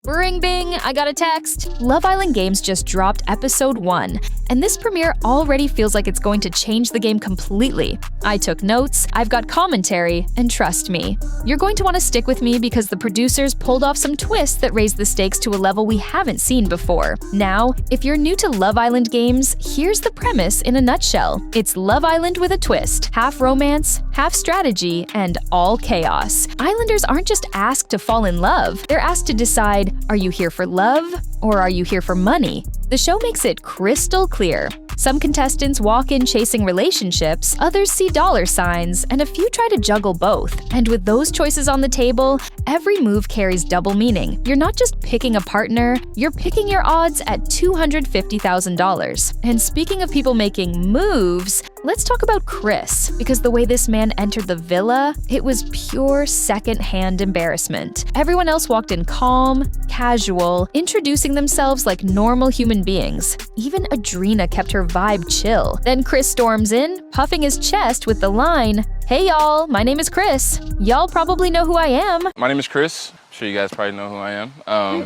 Ring bing, I got a text. Love Island Games just dropped episode 1, and this premiere already feels like it's going to change the game completely. I took notes, I've got commentary, and trust me, you're going to want to stick with me because the producers pulled off some twists that raised the stakes to a level we haven't seen before. Now, if you're new to Love Island Games, here's the premise in a nutshell. It's Love Island with a twist, half romance, half strategy, and all chaos. Islanders aren't just asked to fall in love, they're asked to decide, are you here for love or are you here for money? The show makes it crystal clear. Some contestants walk in chasing relationships, others see dollar signs, and a few try to juggle both. And with those choices on the table, every move carries double meaning. You're not just picking a partner, you're picking your odds at $250,000. And speaking of people making moves, let's talk about Chris, because the way this man entered the villa, it was pure second-hand embarrassment. Everyone else walked in calm, casual, introducing themselves like normal human beings. Even Adrina kept her vibe chill. Then Chris storms in, puffing his chest with the line, "Hey y'all, my name is Chris. Y'all probably know who I am." My name is Chris. I'm sure you guys probably know who I am. Why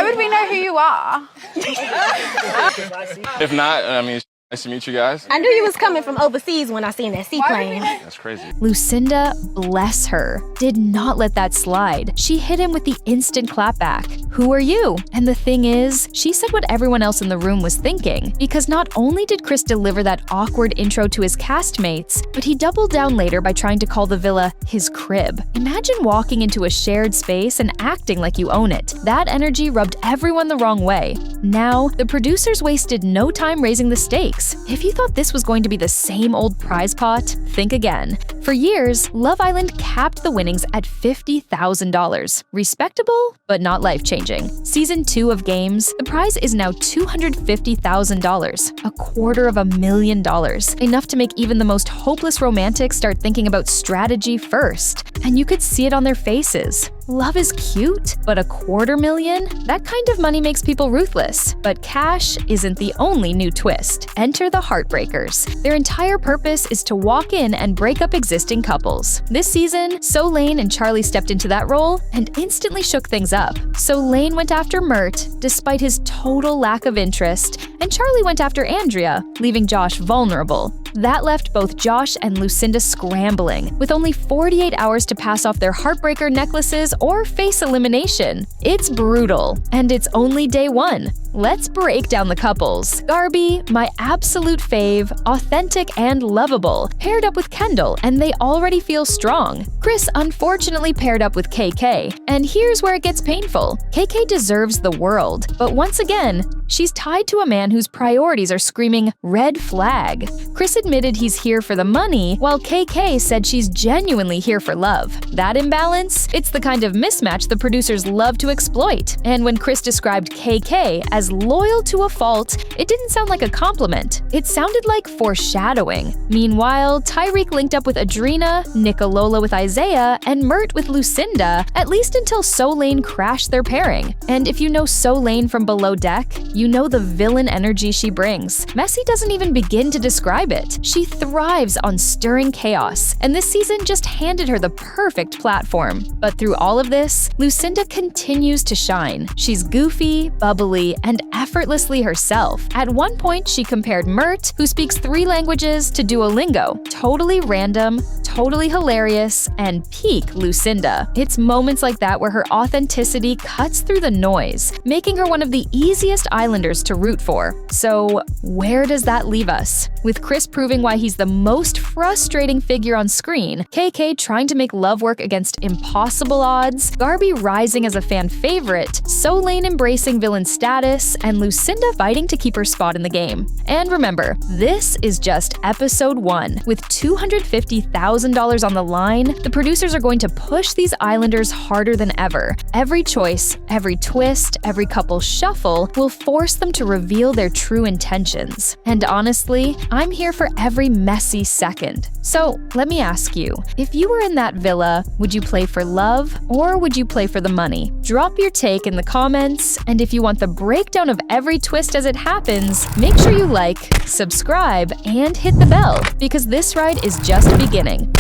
would we know who you are? If not, I mean, nice to meet you guys. I knew you was coming from overseas when I seen that seaplane. That's crazy. Lucinda, bless her, did not let that slide. She hit him with the instant clapback. "Who are you?" And the thing is, she said what everyone else in the room was thinking, because not only did Chris deliver that awkward intro to his castmates, but he doubled down later by trying to call the villa his crib. Imagine walking into a shared space and acting like you own it. That energy rubbed everyone the wrong way. Now, the producers wasted no time raising the stakes. If you thought this was going to be the same old prize pot, think again. For years, Love Island capped the winnings at $50,000. Respectable, but not life-changing. Season 2 of Games, the prize is now $250,000, $250,000, enough to make even the most hopeless romantics start thinking about strategy first. And you could see it on their faces. Love is cute, but $250,000? That kind of money makes people ruthless. But cash isn't the only new twist. Enter the Heartbreakers. Their entire purpose is to walk in and break up existing couples. This season, Solane and Charlie stepped into that role and instantly shook things up. Solane went after Mert, despite his total lack of interest, and Charlie went after Andrea, leaving Josh vulnerable. That left both Josh and Lucinda scrambling, with only 48 hours to pass off their heartbreaker necklaces or face elimination. It's brutal, and it's only day 1. Let's break down the couples. Garby, my absolute fave, authentic and lovable, paired up with Kendall, and they already feel strong. Chris unfortunately paired up with KK, and here's where it gets painful. KK deserves the world, but once again, she's tied to a man whose priorities are screaming red flag. Chris admitted he's here for the money, while KK said she's genuinely here for love. That imbalance? It's the kind of mismatch the producers love to exploit. And when Chris described KK as loyal to a fault, it didn't sound like a compliment. It sounded like foreshadowing. Meanwhile, Tyreek linked up with Adrina, Nicolola with Isaiah, and Mert with Lucinda, at least until Solane crashed their pairing. And if you know Solane from Below Deck, you know the villain energy she brings. Messi doesn't even begin to describe it. She thrives on stirring chaos, and this season just handed her the perfect platform. But through all of this, Lucinda continues to shine. She's goofy, bubbly, and effortlessly herself. At one point, she compared Mert, who speaks 3 languages, to Duolingo. Totally random, totally hilarious, and peak Lucinda. It's moments like that where her authenticity cuts through the noise, making her one of the easiest Islanders to root for. So, where does that leave us? With Chris proving why he's the most frustrating figure on screen, KK trying to make love work against impossible odds, Garby rising as a fan favorite, Solane embracing villain status, and Lucinda fighting to keep her spot in the game. And remember, this is just episode 1. With $250,000 on the line, the producers are going to push these Islanders harder than ever. Every choice, every twist, every couple shuffle will force them to reveal their true intentions. And honestly, I'm here for every messy second. So let me ask you, if you were in that villa, would you play for love or would you play for the money? Drop your take in the comments, and if you want the breakdown of every twist as it happens, make sure you like, subscribe, and hit the bell, because this ride is just beginning.